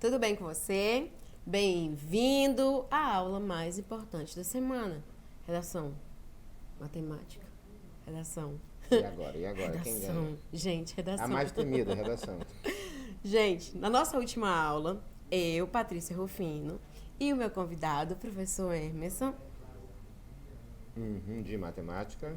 Tudo bem com você? Bem-vindo à aula mais importante da semana. Redação, matemática, redação, E agora? E agora? Quem ganha? redação. Gente, A redação. mais temida, redação. Gente, na nossa última aula, eu, Patrícia Rufino, e o meu convidado, o professor Emerson, De matemática,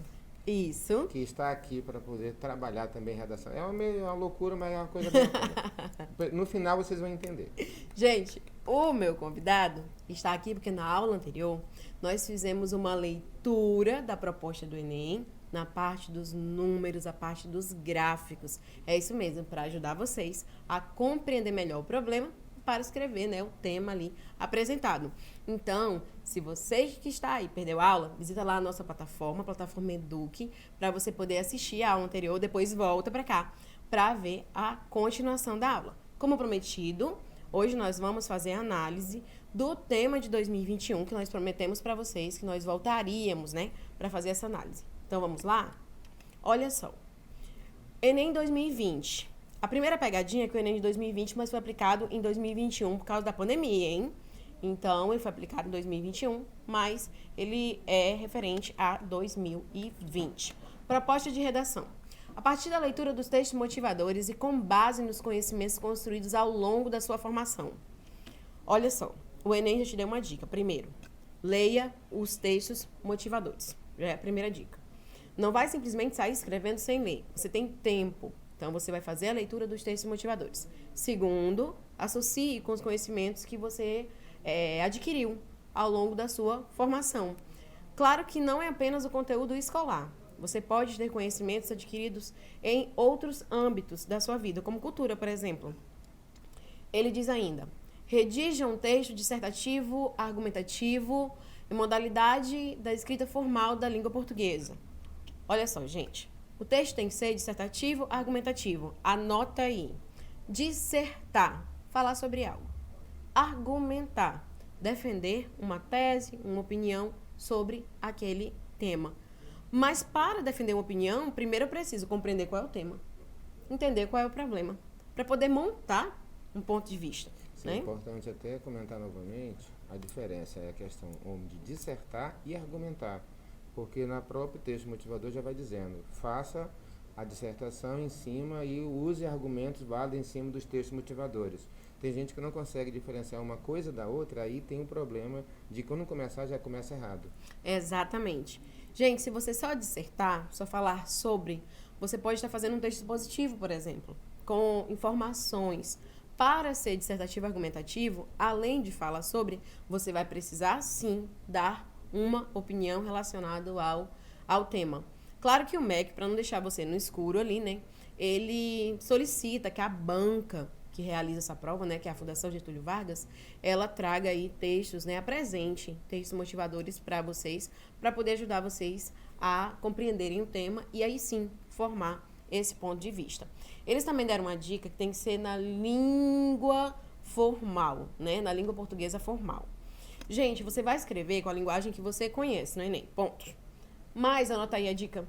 isso, que está aqui para poder trabalhar também redação. É uma loucura, mas é uma coisa bem bacana. No final vocês vão entender. Gente, o meu convidado está aqui porque na aula anterior nós fizemos uma leitura da proposta do Enem na parte dos números, a parte dos gráficos. É isso mesmo, para ajudar vocês a compreender melhor o problema para escrever, né, o tema ali apresentado. Então, se você que está aí perdeu a aula, visita lá a nossa plataforma, a plataforma Eduque, para você poder assistir a aula anterior, depois volta para cá para ver a continuação da aula. Como prometido, hoje nós vamos fazer a análise do tema de 2021, que nós prometemos para vocês que nós voltaríamos, né, para fazer essa análise. Então vamos lá? Olha só. Enem 2020. A primeira pegadinha é que o Enem de 2020, mas foi aplicado em 2021 por causa da pandemia, hein? Então, ele foi aplicado em 2021, mas ele é referente a 2020. Proposta de redação. A partir da leitura dos textos motivadores e com base nos conhecimentos construídos ao longo da sua formação. Olha só, o Enem já te deu uma dica. Primeiro, leia os textos motivadores. Já é a primeira dica. Não vai simplesmente sair escrevendo sem ler. Você tem tempo. Então, você vai fazer a leitura dos textos motivadores. Segundo, associe com os conhecimentos que você adquiriu ao longo da sua formação. Claro que não é apenas o conteúdo escolar. Você pode ter conhecimentos adquiridos em outros âmbitos da sua vida, como cultura, por exemplo. Ele diz ainda, redija um texto dissertativo, argumentativo, em modalidade da escrita formal da língua portuguesa. Olha só, gente. O texto tem que ser dissertativo, argumentativo. Anota aí. Dissertar, falar sobre algo. Argumentar, defender uma tese, uma opinião sobre aquele tema. Mas para defender uma opinião, primeiro eu preciso compreender qual é o tema, entender qual é o problema, para poder montar um ponto de vista. Sim, Né? é importante até comentar novamente a diferença, é a questão de dissertar e argumentar. Porque na próprio texto motivador já vai dizendo, faça a dissertação em cima e use argumentos válidos em cima dos textos motivadores. Tem gente que não consegue diferenciar uma coisa da outra, aí tem um problema de quando começar já começa errado. Exatamente. Gente, se você só dissertar, só falar sobre, você pode estar fazendo um texto expositivo, por exemplo, com informações. Para ser dissertativo argumentativo, além de falar sobre, você vai precisar sim dar uma opinião relacionada ao tema. Claro que o MEC, para não deixar você no escuro ali, né, ele solicita que a banca que realiza essa prova, né, que é a Fundação Getúlio Vargas, ela traga aí textos, né, apresente textos motivadores para vocês, para poder ajudar vocês a compreenderem o tema e aí sim formar esse ponto de vista. Eles também deram uma dica que tem que ser na língua formal, né, na língua portuguesa formal. Gente, você vai escrever com a linguagem que você conhece no Enem, ponto. Mas, anota aí a dica,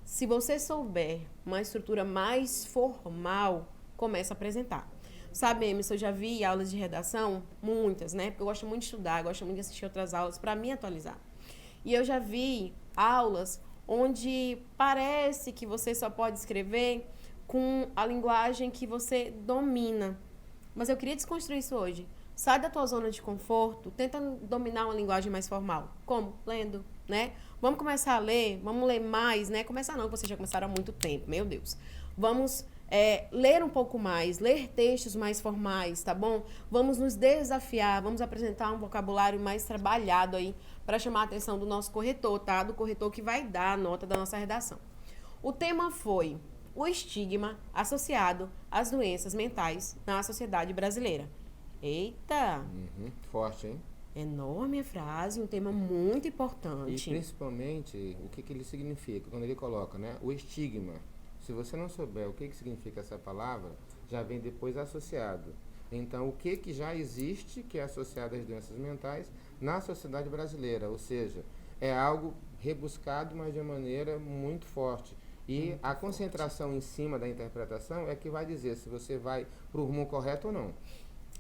se você souber uma estrutura mais formal, começa a apresentar. Sabe, Emerson, eu já vi aulas de redação, muitas, né? Porque eu gosto muito de estudar, gosto muito de assistir outras aulas para me atualizar. E eu já vi aulas onde parece que você só pode escrever com a linguagem que você domina. Mas eu queria desconstruir isso hoje. Sai da tua zona de conforto, tenta dominar uma linguagem mais formal. Como? Lendo, né? Vamos começar a ler, vamos ler mais, né? Começar não, vocês já começaram há muito tempo, meu Deus. Vamos ler um pouco mais, ler textos mais formais, tá bom? Vamos nos desafiar, vamos apresentar um vocabulário mais trabalhado aí para chamar a atenção do nosso corretor, tá? Do corretor que vai dar a nota da nossa redação. O tema foi o estigma associado às doenças mentais na sociedade brasileira. Eita! Forte, hein? Enorme a frase, um tema muito E importante. principalmente, o que ele significa? Quando ele coloca, né, o estigma. Se você não souber o que significa essa palavra, já vem depois associado. Então, o que já existe, que é associado às doenças mentais, na sociedade brasileira. Ou seja, é algo rebuscado, mas de uma maneira muito forte. E a concentração em cima da interpretação é que vai dizer se você vai para o rumo correto ou não.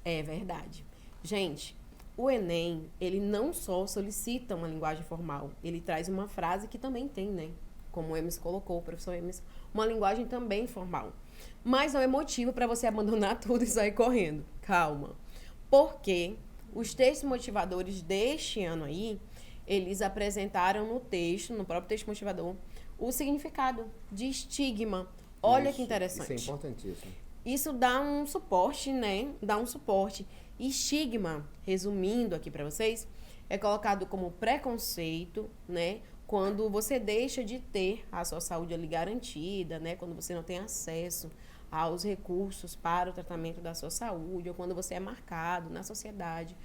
É verdade. Gente, o Enem, ele não só solicita uma linguagem formal, ele traz uma frase que também tem, né? Como o Emerson colocou, o professor Emerson, uma linguagem também formal. Mas não é motivo para você abandonar tudo e sair correndo. Calma. Porque os textos motivadores deste ano aí, eles apresentaram no texto, no próprio texto motivador, o significado de estigma. Olha que interessante. Isso é importantíssimo. Isso dá um suporte, né? Dá um suporte. Estigma, resumindo aqui para vocês, é colocado como preconceito, né? Quando você deixa de ter a sua saúde ali garantida, né? Quando você não tem acesso aos recursos para o tratamento da sua saúde, ou quando você é marcado na sociedade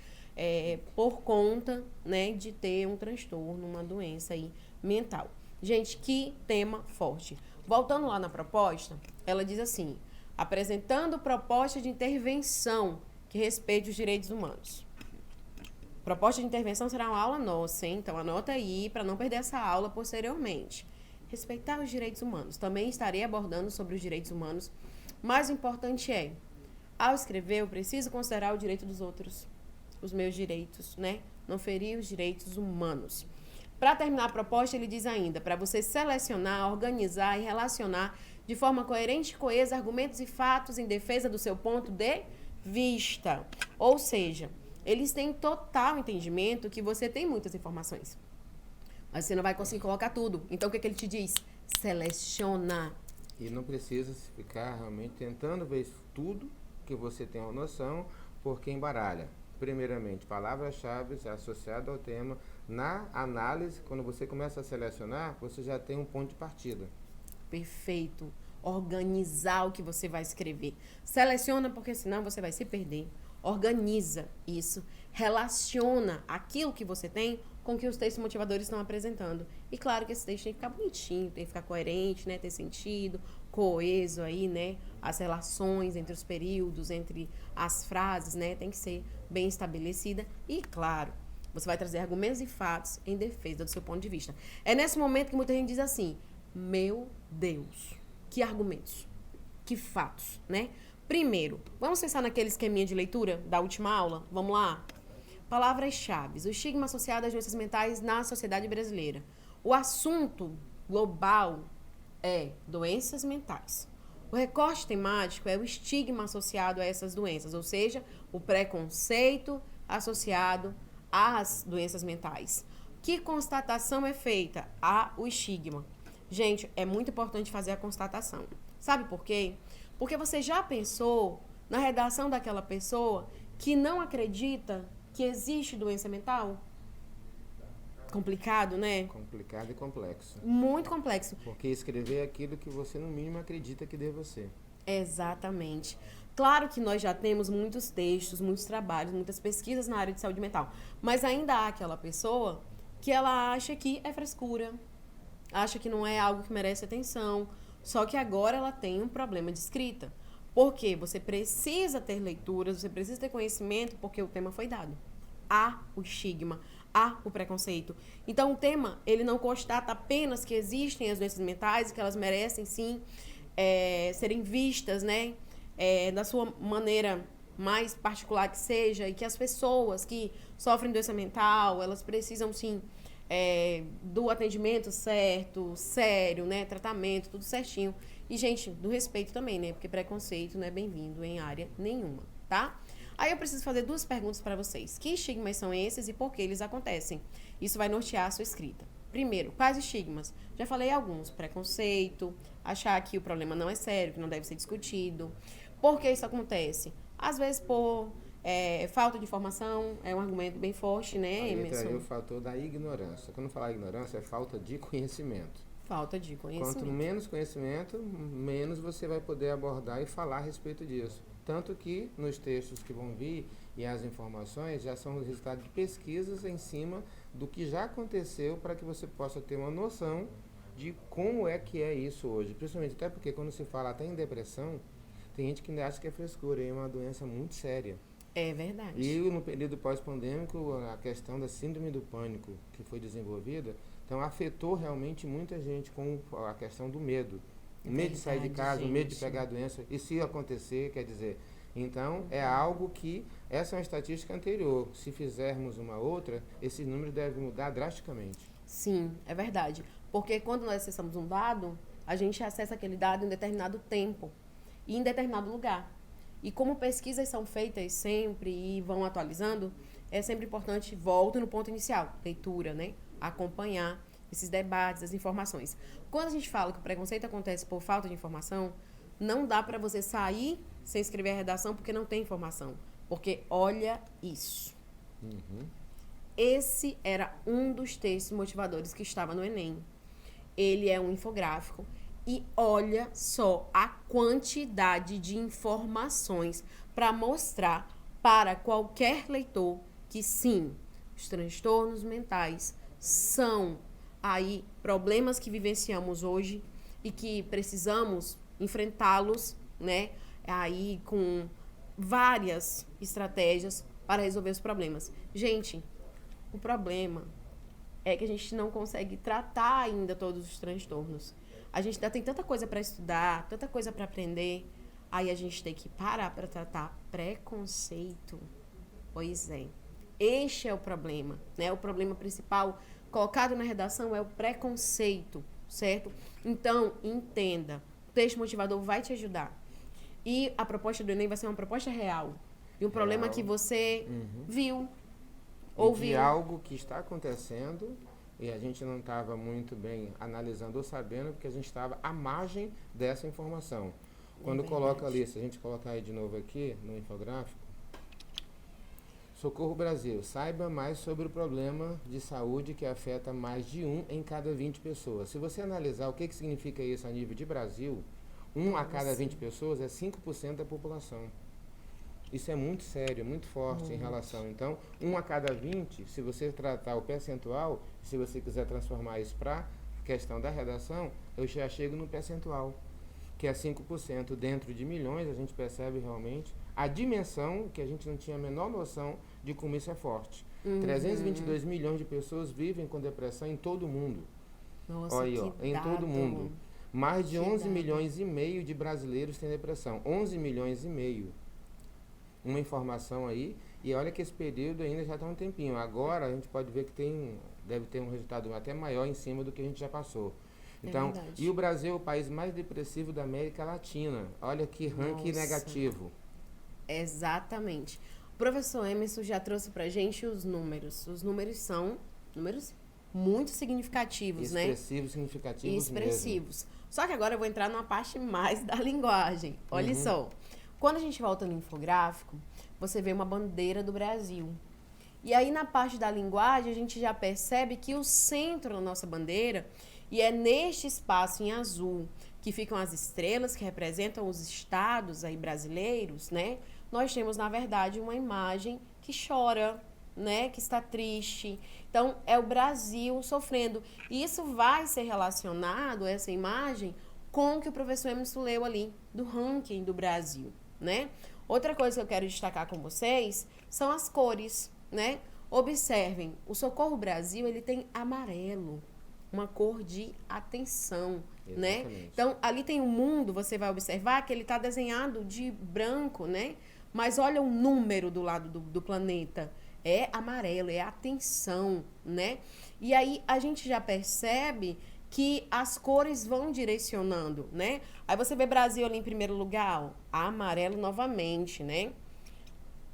por conta, né, de ter um transtorno, uma doença aí mental. Gente, que tema forte. Voltando lá na proposta, ela diz assim: apresentando proposta de intervenção que respeite os direitos humanos. Proposta de intervenção será uma aula nossa, hein? Então anota aí para não perder essa aula posteriormente. Respeitar os direitos humanos. Também estarei abordando sobre os direitos humanos. Mas o importante é, ao escrever, eu preciso considerar o direito dos outros, os meus direitos, né? Não ferir os direitos humanos. Para terminar a proposta, ele diz ainda, para você selecionar, organizar e relacionar de forma coerente e coesa argumentos e fatos em defesa do seu ponto de vista. Ou seja, eles têm total entendimento que você tem muitas informações, mas você não vai conseguir colocar tudo. Então, o que ele te diz? Seleciona. E não precisa ficar realmente tentando ver tudo que você tem uma noção, porque embaralha. Primeiramente, palavras-chave associadas ao tema. Na análise, quando você começa a selecionar, você já tem um ponto de partida. Perfeito. Organizar o que você vai escrever. Seleciona, porque senão você vai se perder. Organiza isso. Relaciona aquilo que você tem com o que os textos motivadores estão apresentando. E claro que esse texto tem que ficar bonitinho, tem que ficar coerente, né? Ter sentido, coeso aí, né? As relações entre os períodos, entre as frases, né? Tem que ser bem estabelecida. E claro, você vai trazer argumentos e fatos em defesa do seu ponto de vista. É nesse momento que muita gente diz assim: meu Deus, que argumentos, que fatos, né? Primeiro, vamos pensar naquele esqueminha de leitura da última aula? Vamos lá? Palavras-chave: o estigma associado às doenças mentais na sociedade brasileira. O assunto global é doenças mentais. O recorte temático é o estigma associado a essas doenças, ou seja, o preconceito associado às doenças mentais. Que constatação é feita? O estigma. Gente, é muito importante fazer a constatação. Sabe por quê? Porque você já pensou na redação daquela pessoa que não acredita que existe doença mental? Complicado, né? Complicado e complexo. Muito complexo. Porque escrever é aquilo que você, no mínimo, acredita que deva ser. Exatamente. Claro que nós já temos muitos textos, muitos trabalhos, muitas pesquisas na área de saúde mental. Mas ainda há aquela pessoa que ela acha que é frescura, acha que não é algo que merece atenção. Só que agora ela tem um problema de escrita. Porque você precisa ter leituras, você precisa ter conhecimento, porque o tema foi dado. Há o estigma, há o preconceito. Então, o tema, ele não constata apenas que existem as doenças mentais e que elas merecem, sim, serem vistas, né, da sua maneira mais particular que seja, e que as pessoas que sofrem doença mental, elas precisam, sim, do atendimento certo, sério, né, tratamento, tudo certinho. E, gente, do respeito também, né, porque preconceito não é bem-vindo em área nenhuma, tá? Aí eu preciso fazer 2 perguntas para vocês. Que estigmas são esses e por que eles acontecem? Isso vai nortear a sua escrita. Primeiro, quais estigmas? Já falei alguns. Preconceito, achar que o problema não é sério, que não deve ser discutido. Por que isso acontece? Às vezes por falta de informação, é um argumento bem forte, né, Emerson? Aí entra o fator da ignorância. Quando falar ignorância, é falta de conhecimento. Falta de conhecimento. Quanto menos conhecimento, menos você vai poder abordar e falar a respeito disso. Tanto que nos textos que vão vir e as informações já são o resultado de pesquisas em cima do que já aconteceu para que você possa ter uma noção de como é que é isso hoje. Principalmente até porque quando se fala até em depressão, tem gente que ainda acha que é frescura, é uma doença muito séria. É verdade. E no período pós-pandêmico, a questão da síndrome do pânico que foi desenvolvida, então afetou realmente muita gente com a questão do medo. O medo de sair de casa, o medo de pegar a doença. E se acontecer, quer dizer, Então, é algo que, essa é uma estatística anterior. Se fizermos uma outra, esses números devem mudar drasticamente. Sim, é verdade. Porque quando nós acessamos um dado, a gente acessa aquele dado em determinado tempo e em determinado lugar. E como pesquisas são feitas sempre e vão atualizando, é sempre importante, volto no ponto inicial, leitura, né? Acompanhar esses debates, as informações. Quando a gente fala que o preconceito acontece por falta de informação, não dá para você sair sem escrever a redação porque não tem informação. Porque olha isso. Esse era um dos textos motivadores que estava no Enem. Ele é um infográfico e olha só a quantidade de informações para mostrar para qualquer leitor que sim, os transtornos mentais são aí problemas que vivenciamos hoje e que precisamos enfrentá-los, né? Aí com várias estratégias para resolver os problemas. Gente, o problema é que a gente não consegue tratar ainda todos os transtornos. A gente ainda tem tanta coisa para estudar, tanta coisa para aprender, aí a gente tem que parar para tratar preconceito. Pois é. Este é o problema, né? O problema principal colocado na redação é o preconceito, certo? Então, entenda. O texto motivador vai te ajudar. E a proposta do Enem vai ser uma proposta real. E um problema que você viu, ouviu. De algo que está acontecendo e a gente não estava muito bem analisando ou sabendo, porque a gente estava à margem dessa informação. Quando coloca ali, se a gente colocar aí de novo aqui no infográfico, Socorro Brasil, saiba mais sobre o problema de saúde que afeta mais de 1 em cada 20 pessoas. Se você analisar o que significa isso a nível de Brasil, 1 a cada 20 pessoas é 5% da população. Isso é muito sério, muito forte em relação. Então, 1 a cada 20, se você tratar o percentual, se você quiser transformar isso para questão da redação, eu já chego no percentual, que é 5%. Dentro de milhões, a gente percebe realmente a dimensão que a gente não tinha a menor noção de como isso é forte. 322 milhões de pessoas vivem com depressão em todo o mundo. Nossa, olha aí, ó, em todo o mundo. Mais de 11 milhões e meio de brasileiros têm depressão. 11 milhões e meio. Uma informação aí, e olha que esse período ainda já está um tempinho. Agora a gente pode ver que deve ter um resultado até maior em cima do que a gente já passou. Então, e o Brasil é o país mais depressivo da América Latina. Olha que ranking negativo. Exatamente. O professor Emerson já trouxe pra gente os números. Os números são números muito significativos, né? Expressivos, significativos expressivos. Mesmo. Só que agora eu vou entrar numa parte mais da linguagem. Olha só. Quando a gente volta no infográfico, você vê uma bandeira do Brasil. E aí, na parte da linguagem, a gente já percebe que o centro da nossa bandeira, e é neste espaço em azul, que ficam as estrelas, que representam os estados aí brasileiros, né? Nós temos, na verdade, uma imagem que chora, né? Que está triste. Então, é o Brasil sofrendo. E isso vai ser relacionado, essa imagem, com o que o professor Emerson leu ali, do ranking do Brasil, né? Outra coisa que eu quero destacar com vocês são as cores, né? Observem, o Socorro Brasil, ele tem amarelo, uma cor de atenção, né? Então, ali tem um mundo, você vai observar que ele está desenhado de branco, né? Mas olha o número do lado do planeta, é amarelo, é atenção, né? E aí a gente já percebe que as cores vão direcionando, né? Aí você vê Brasil ali em primeiro lugar, ó, amarelo novamente, né?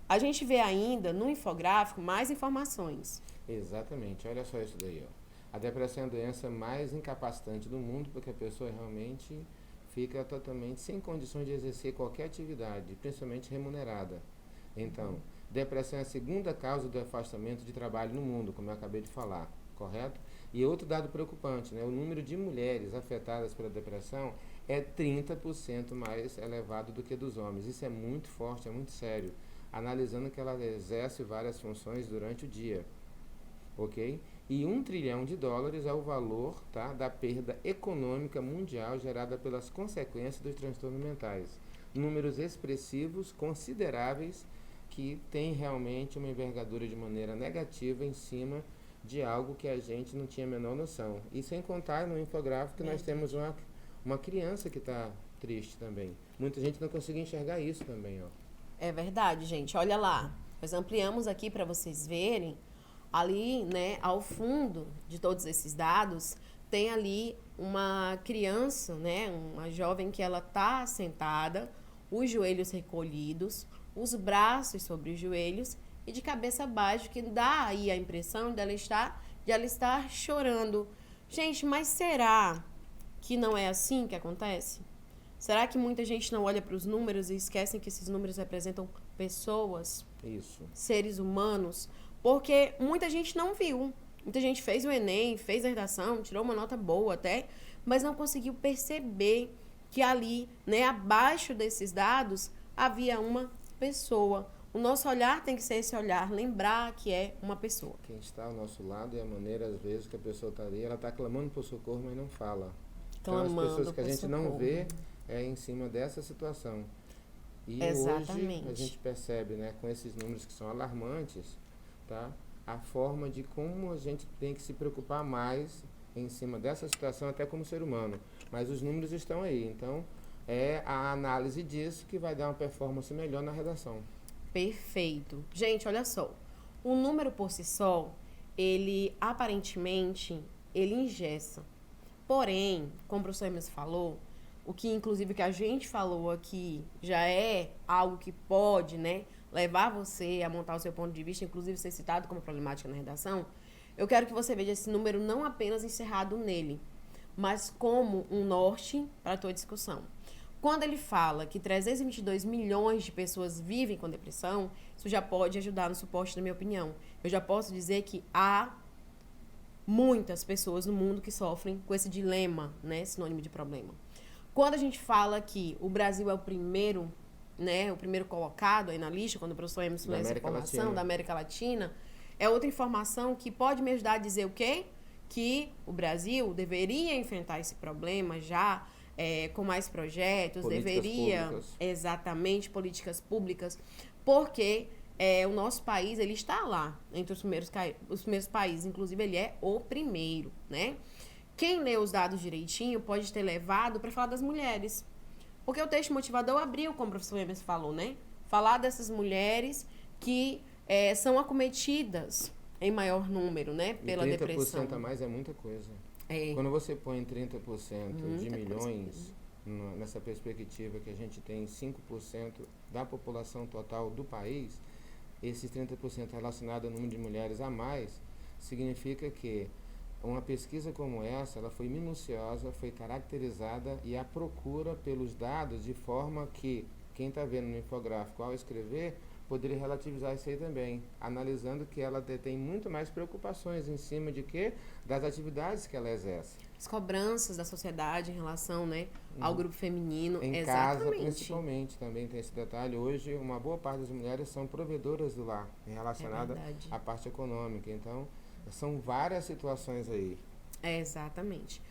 A gente vê ainda no infográfico mais informações. Exatamente, olha só isso daí, ó. A depressão é a doença mais incapacitante do mundo, porque a pessoa realmente fica totalmente sem condições de exercer qualquer atividade, principalmente remunerada. Então, depressão é a segunda causa do afastamento de trabalho no mundo, como eu acabei de falar, correto? E outro dado preocupante, né? O número de mulheres afetadas pela depressão é 30% mais elevado do que dos homens. Isso é muito forte, é muito sério, analisando que ela exerce várias funções durante o dia, ok? E US$ 1 trilhão é o valor, tá, da perda econômica mundial gerada pelas consequências dos transtornos mentais. Números expressivos, consideráveis, que têm realmente uma envergadura de maneira negativa em cima de algo que a gente não tinha a menor noção. E sem contar no infográfico que nós temos uma criança que está triste também. Muita gente não consegue enxergar isso também, ó. É verdade, gente. Olha lá. Nós ampliamos aqui para vocês verem. Ali, né, ao fundo de todos esses dados, tem ali uma criança, né, uma jovem que ela tá sentada, os joelhos recolhidos, os braços sobre os joelhos e de cabeça baixa, que dá aí a impressão de ela estar chorando. Gente, mas será que não é assim que acontece? Será que muita gente não olha para os números e esquecem que esses números representam pessoas, Isso. seres humanos? Porque muita gente não viu. Muita gente fez o Enem, fez a redação, tirou uma nota boa até, mas não conseguiu perceber que ali, né, abaixo desses dados, havia uma pessoa. O nosso olhar tem que ser esse olhar, lembrar que é uma pessoa. Quem está ao nosso lado é a maneira, às vezes, que a pessoa está ali, ela está clamando por socorro, mas não fala. Então, as pessoas que a gente não vê é em cima dessa situação. E Exatamente. hoje a gente percebe, né, com esses números que são alarmantes, tá, a forma de como a gente tem que se preocupar mais em cima dessa situação, até como ser humano. Mas os números estão aí, então é a análise disso que vai dar uma performance melhor na redação. Perfeito. Gente, olha só. O número por si só, ele aparentemente, ele engessa. Porém, como o professor Emerson falou, o que inclusive que a gente falou aqui já é algo que pode, né, levar você a montar o seu ponto de vista, inclusive ser citado como problemática na redação. Eu quero que você veja esse número não apenas encerrado nele, mas como um norte para a tua discussão. Quando ele fala que 322 milhões de pessoas vivem com depressão, isso já pode ajudar no suporte da minha opinião. Eu já posso dizer que há muitas pessoas no mundo que sofrem com esse dilema, né, sinônimo de problema. Quando a gente fala que o Brasil é o primeiro, né, o primeiro colocado aí na lista, quando o professor Emerson lê essa informação da América Latina, é outra informação que pode me ajudar a dizer o quê? Que o Brasil deveria enfrentar esse problema já com mais projetos, exatamente, políticas públicas, porque o nosso país, ele está lá, entre os primeiros países, inclusive ele é o primeiro, né? Quem lê os dados direitinho pode ter levado para falar das mulheres. Porque o texto motivador abriu, como o professor Emerson falou, né? Falar dessas mulheres que são acometidas em maior número, né? Pela depressão. 30% a mais é muita coisa. É. Quando você põe 30% de Muita milhões, nessa perspectiva que a gente tem 5% da população total do país, esses 30% relacionado ao número de mulheres a mais, significa que uma pesquisa como essa, ela foi minuciosa, foi caracterizada e a procura pelos dados de forma que quem está vendo no infográfico ao escrever poderia relativizar isso aí também, analisando que ela tem muito mais preocupações em cima de quê? Das atividades que ela exerce. As cobranças da sociedade em relação, né, ao grupo feminino. Em Exatamente. casa, principalmente, também tem esse detalhe. Hoje, uma boa parte das mulheres são provedoras do lar, relacionada à parte econômica. Então, são várias situações aí. Exatamente.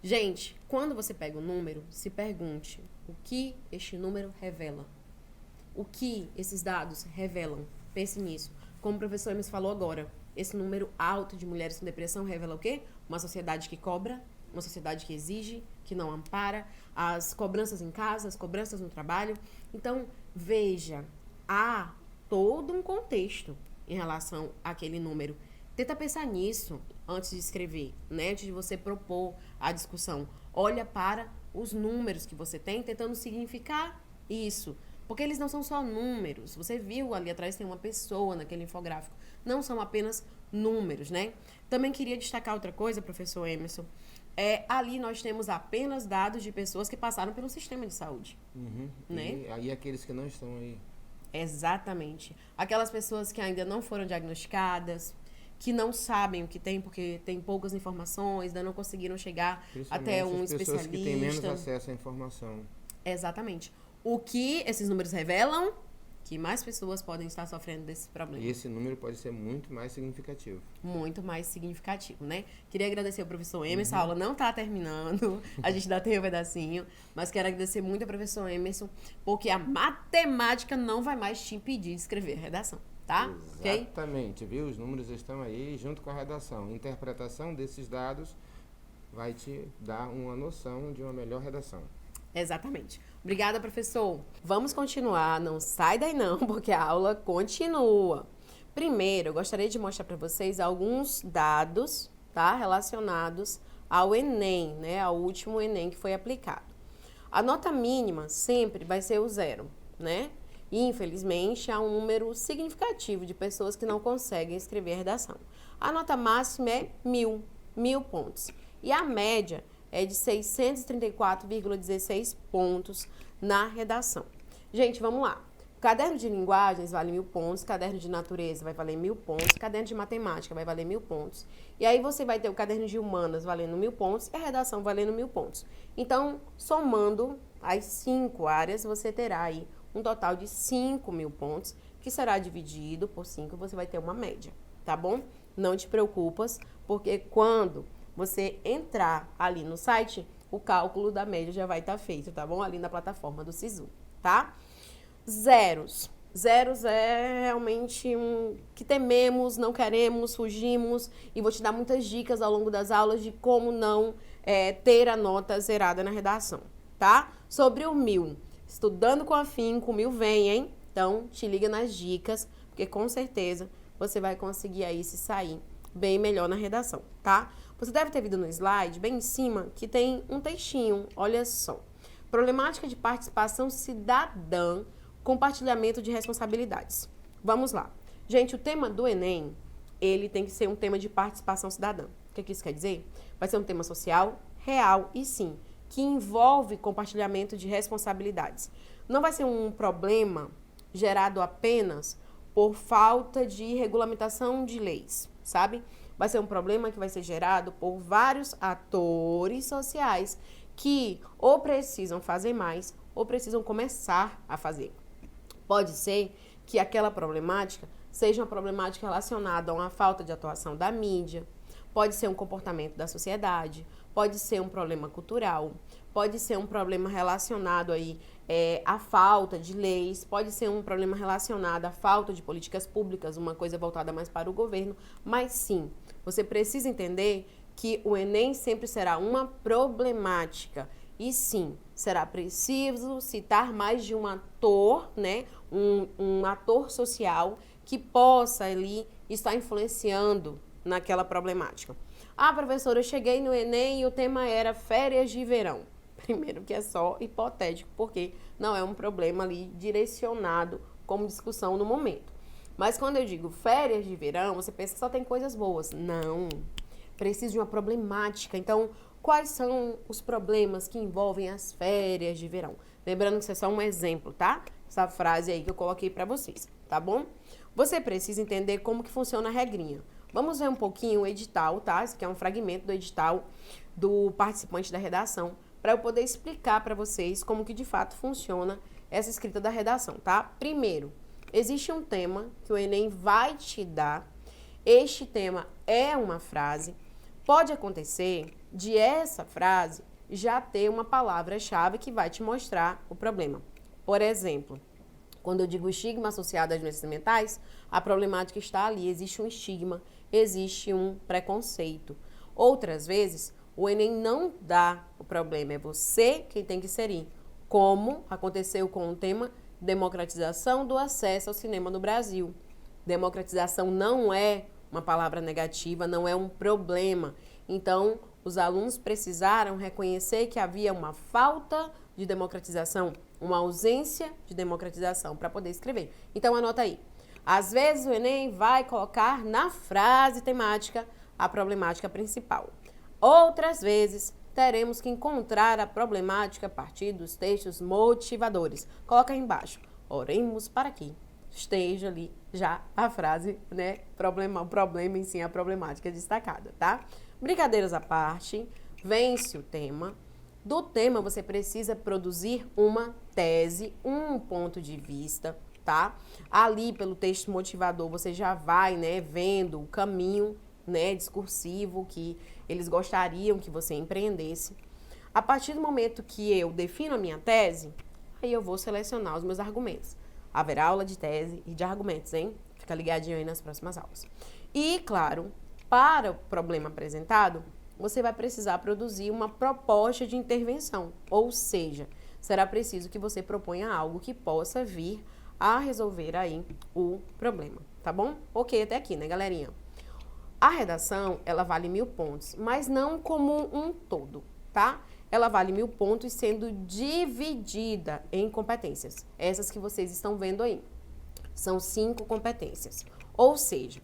Gente, quando você pega o número, se pergunte o que este número revela. O que esses dados revelam? Pense nisso. Como o professor Emerson falou agora, esse número alto de mulheres com depressão revela o quê? Uma sociedade que cobra, uma sociedade que exige, que não ampara, as cobranças em casa, as cobranças no trabalho. Então, veja, há todo um contexto em relação àquele número. Tenta pensar nisso antes de escrever, né? Antes de você propor a discussão. Olha para os números que você tem, tentando significar isso. Porque eles não são só números. Você viu ali atrás tem uma pessoa naquele infográfico. Não são apenas números, né? Também queria destacar outra coisa, professor Emerson. Ali nós temos apenas dados de pessoas que passaram pelo sistema de saúde. Né? E aí aqueles que não estão aí. Exatamente. Aquelas pessoas que ainda não foram diagnosticadas, que não sabem o que tem, porque tem poucas informações, ainda não conseguiram chegar até um especialista. Pessoas que têm menos acesso à informação. Exatamente. O que esses números revelam? Que mais pessoas podem estar sofrendo desse problema. E esse número pode ser muito mais significativo. Muito mais significativo, né? Queria agradecer ao professor Emerson. A aula não está terminando. A gente ainda tem um pedacinho. Mas quero agradecer muito ao professor Emerson, porque a matemática não vai mais te impedir de escrever redação, tá? Exatamente, viu? Os números estão aí junto com a redação. Interpretação desses dados vai te dar uma noção de uma melhor redação. Exatamente. Obrigada, professor. Vamos continuar, não sai daí não, porque a aula continua. Primeiro, eu gostaria de mostrar para vocês alguns dados, tá, relacionados ao Enem, né, ao último Enem que foi aplicado. A nota mínima sempre vai ser o 0, né? E, infelizmente, há um número significativo de pessoas que não conseguem escrever a redação. A nota máxima é 1.000 pontos. E a média é de 634,16 pontos na redação. Gente, vamos lá. O caderno de linguagens vale 1.000 pontos, caderno de natureza vai valer 1.000 pontos, caderno de matemática vai valer 1.000 pontos. E aí você vai ter o caderno de humanas valendo 1.000 pontos e a redação valendo 1.000 pontos. Então, somando as 5 áreas, você terá aí um total de 5.000 pontos, que será dividido por 5, você vai ter uma média, tá bom? Não te preocupas, porque quando você entrar ali no site, o cálculo da média já vai estar feito, tá bom? Ali na plataforma do Sisu, tá? Zeros. Zeros é realmente um que tememos, não queremos, fugimos. E vou te dar muitas dicas ao longo das aulas de como não ter a nota zerada na redação, tá? Sobre o 1.000. Estudando com afinco, 1.000 vem, hein? Então, te liga nas dicas, porque com certeza você vai conseguir aí se sair bem melhor na redação, tá? Você deve ter visto no slide, bem em cima, que tem um textinho, olha só. Problemática de participação cidadã, compartilhamento de responsabilidades. Vamos lá. Gente, o tema do Enem, ele tem que ser um tema de participação cidadã. O que isso quer dizer? Vai ser um tema social, real e sim, que envolve compartilhamento de responsabilidades. Não vai ser um problema gerado apenas por falta de regulamentação de leis, sabe? Vai ser um problema que vai ser gerado por vários atores sociais que ou precisam fazer mais ou precisam começar a fazer. Pode ser que aquela problemática seja uma problemática relacionada a uma falta de atuação da mídia, pode ser um comportamento da sociedade, pode ser um problema cultural, pode ser um problema relacionado aí à falta de leis, pode ser um problema relacionado à falta de políticas públicas, uma coisa voltada mais para o governo, mas sim, você precisa entender que o Enem sempre será uma problemática e sim, será preciso citar mais de um ator, né, um ator social que possa ali estar influenciando naquela problemática. Ah, professora, eu cheguei no Enem e o tema era férias de verão. Primeiro que é só hipotético, porque não é um problema ali direcionado como discussão no momento. Mas quando eu digo férias de verão, você pensa que só tem coisas boas. Não, precisa de uma problemática. Então, quais são os problemas que envolvem as férias de verão? Lembrando que isso é só um exemplo, tá? Essa frase aí que eu coloquei para vocês, tá bom? Você precisa entender como que funciona a regrinha. Vamos ver um pouquinho o edital, tá? Esse aqui é um fragmento do edital do participante da redação, para eu poder explicar para vocês como que de fato funciona essa escrita da redação, tá? Primeiro, existe um tema que o Enem vai te dar. Este tema é uma frase. Pode acontecer de essa frase já ter uma palavra-chave que vai te mostrar o problema. Por exemplo, quando eu digo estigma associado às doenças mentais, a problemática está ali, existe um estigma, existe um preconceito. Outras vezes, o Enem não dá o problema, é você quem tem que inserir, como aconteceu com o tema democratização do acesso ao cinema no Brasil. Democratização não é uma palavra negativa, não é um problema. Então, os alunos precisaram reconhecer que havia uma falta de democratização, uma ausência de democratização para poder escrever. Então, anota aí. Às vezes, o Enem vai colocar na frase temática a problemática principal. Outras vezes, teremos que encontrar a problemática a partir dos textos motivadores. Coloca aí embaixo. Oremos para que esteja ali já a frase, né? O problema em si, a problemática destacada, tá? Brincadeiras à parte, vence o tema. Do tema, você precisa produzir uma tese, um ponto de vista, tá? Ali, pelo texto motivador, você já vai, né, vendo o caminho, né, discursivo que eles gostariam que você empreendesse. A partir do momento que eu defino a minha tese, aí eu vou selecionar os meus argumentos. Haverá aula de tese e de argumentos, hein? Fica ligadinho aí nas próximas aulas. E, claro, para o problema apresentado, você vai precisar produzir uma proposta de intervenção. Ou seja, será preciso que você proponha algo que possa vir a resolver aí o problema, tá bom? Ok, até aqui, né, galerinha? A redação, ela vale 1000 pontos, mas não como um todo, tá? Ela vale 1000 pontos sendo dividida em competências. Essas que vocês estão vendo aí. São 5 competências. Ou seja,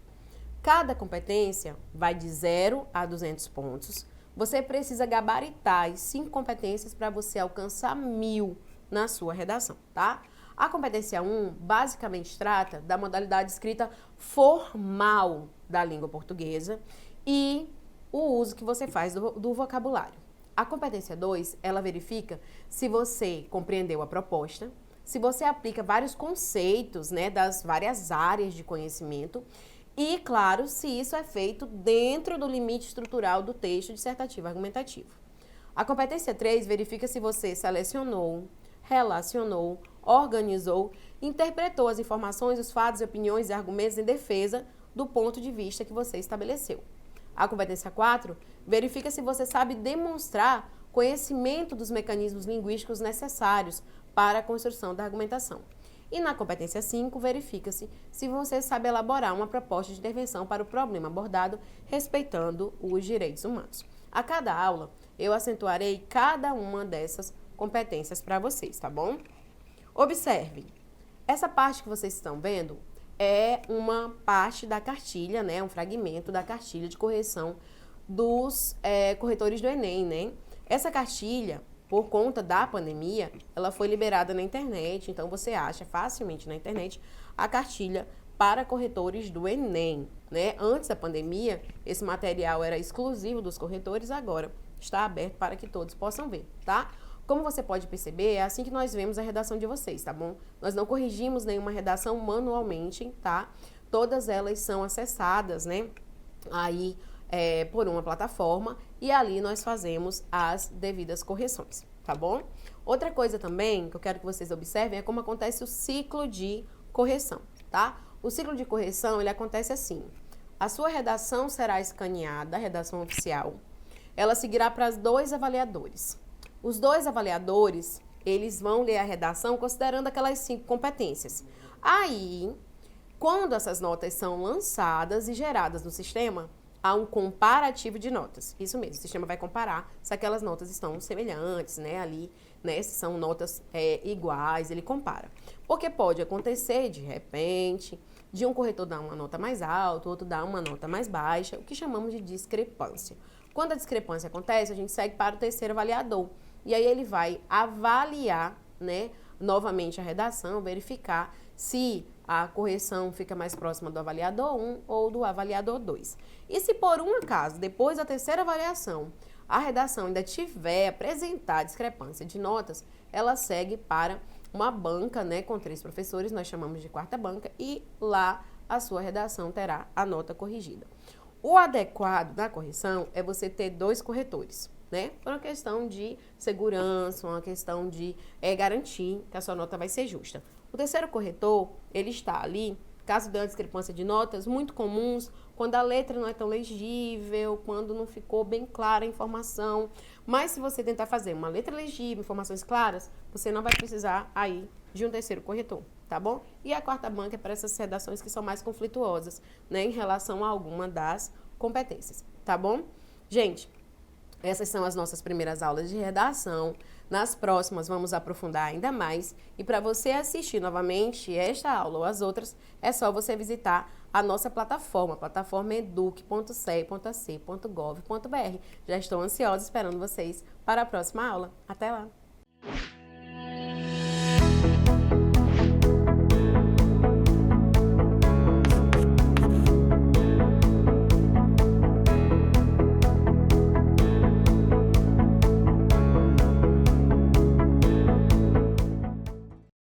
cada competência vai de 0 a 200 pontos. Você precisa gabaritar as 5 competências para você alcançar 1000 na sua redação, tá? A competência 1 basicamente trata da modalidade escrita formal da língua portuguesa e o uso que você faz do vocabulário. A competência 2, ela verifica se você compreendeu a proposta, se você aplica vários conceitos, né, das várias áreas de conhecimento e, claro, se isso é feito dentro do limite estrutural do texto dissertativo argumentativo. A competência 3 verifica se você selecionou, relacionou, organizou, interpretou as informações, os fatos, opiniões e argumentos em defesa do ponto de vista que você estabeleceu. A competência 4 verifica se você sabe demonstrar conhecimento dos mecanismos linguísticos necessários para a construção da argumentação. E na competência 5, verifica-se se você sabe elaborar uma proposta de intervenção para o problema abordado, respeitando os direitos humanos. A cada aula, eu acentuarei cada uma dessas competências para vocês, tá bom? Observem, essa parte que vocês estão vendo é uma parte da cartilha, né? Um fragmento da cartilha de correção dos corretores do Enem, né? Essa cartilha, por conta da pandemia, ela foi liberada na internet, então você acha facilmente na internet a cartilha para corretores do Enem, né? Antes da pandemia, esse material era exclusivo dos corretores, agora está aberto para que todos possam ver, tá? Como você pode perceber, é assim que nós vemos a redação de vocês, tá bom? Nós não corrigimos nenhuma redação manualmente, tá? Todas elas são acessadas, né? Aí, por uma plataforma e ali nós fazemos as devidas correções, tá bom? Outra coisa também que eu quero que vocês observem é como acontece o ciclo de correção, tá? O ciclo de correção, ele acontece assim. A sua redação será escaneada, a redação oficial. Ela seguirá para os 2 avaliadores. Os 2 avaliadores, eles vão ler a redação considerando aquelas 5 competências. Aí, quando essas notas são lançadas e geradas no sistema, há um comparativo de notas. Isso mesmo, o sistema vai comparar se aquelas notas estão semelhantes, né, ali, né, se são notas iguais, ele compara. Porque pode acontecer, de repente, de um corretor dar uma nota mais alta, outro dar uma nota mais baixa, o que chamamos de discrepância. Quando a discrepância acontece, a gente segue para o 3º avaliador. E aí ele vai avaliar, né, novamente a redação, verificar se a correção fica mais próxima do avaliador 1 ou do avaliador 2. E se por um acaso, depois da 3ª avaliação, a redação ainda tiver apresentar discrepância de notas, ela segue para uma banca, né, com 3 professores, nós chamamos de 4ª banca, e lá a sua redação terá a nota corrigida. O adequado da correção é você ter 2 corretores, né? Por uma questão de segurança, uma questão de garantir que a sua nota vai ser justa. O 3º corretor, ele está ali, caso dê uma discrepância de notas, muito comuns, quando a letra não é tão legível, quando não ficou bem clara a informação. Mas se você tentar fazer uma letra legível, informações claras, você não vai precisar aí de um 3º corretor, tá bom? E a 4ª banca é para essas redações que são mais conflituosas, né, em relação a alguma das competências, tá bom? Gente, essas são as nossas primeiras aulas de redação. Nas próximas vamos aprofundar ainda mais. E para você assistir novamente esta aula ou as outras, é só você visitar a nossa plataforma, eduque.ce.ac.gov.br. Já estou ansiosa esperando vocês para a próxima aula. Até lá!